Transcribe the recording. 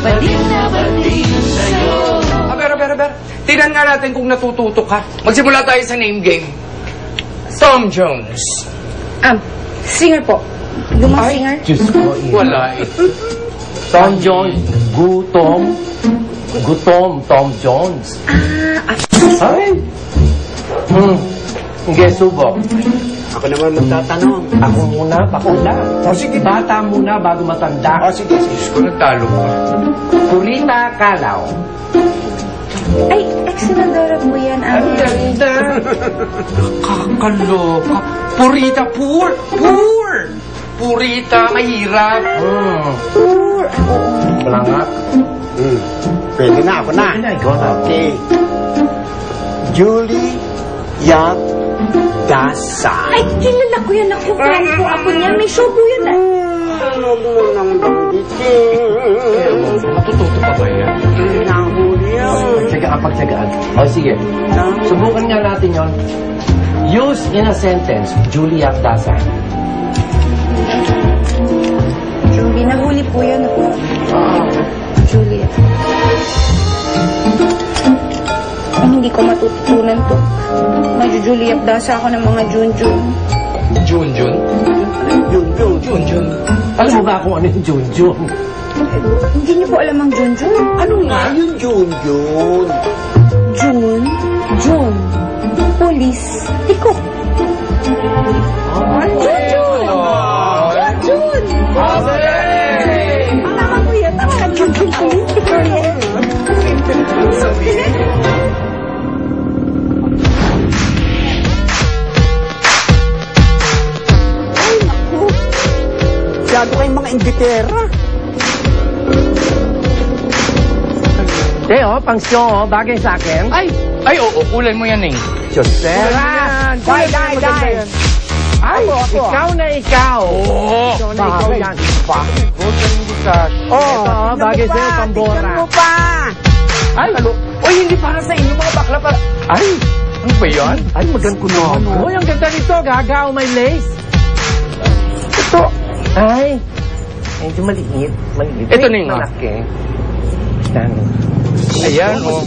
bading na bading sa'yo. Aber. Tingnan nga natin kung natututo ka. Magsimula tayo sa name game. Tom Jones. Singer po. Lumang singer? Diyos ko, Wala eh. Tom Jones. Gutom, Tom Jones. Ay! Sige, subok. Ako naman magtatanong. Ako muna, bakula. O sige. Bata muna bago matanda. O sige. Diyos ko, nagtalo ka. Purita Kalaw. Ay, ex-senadora po yan. Ang ganda. Kakaloka. Purita, poor. Purita, mahirap. Poor. Wala nga. Pwede na, ako na. Ikaw na. Okay. Julie Yap Dasay. Ay, kilala ko yan. Ako, fan ko ako niya. May show po yan. Huwag mo nang banggitin. Matututo pa ba yan? Nahuli yan. Pagtsagaan. O, sige. Subukan nga natin yon. Use in a sentence, Julie Dasay. Julie, nahuli po yan. Ako. Julia. Ay, hindi ko matututunan to. Julia Dasa ako ng mga Junjun. Junjun? Junjun. Alam mo ba kung ano yung Junjun? Hindi niyo po alam ang Junjun? Ano nga yung Junjun? Jun. Police. Tiko. Junjun! Junjun! Tama ko yan. Tama ka Junjun. Police. Tiko yan. Masyado kayong mga inditera. Pangsyo, bagay sa akin. Ay, oo, kulay mo yan eh. Josera! Dai! Ay, ikaw na ikaw. Oo. Ikaw na ikaw yan. Ito, bagay sa'yo, pambora. Tingnan mo pa. Ay, oy, hindi para sa inyo mga bakla para. Ay, ano ba yan? Ay, maganda ko na. Uy, ang ganda nito. Gagaw, may lace. Ito. Ay, medyo maliit. Ito na yung malaki. Ayan, oh.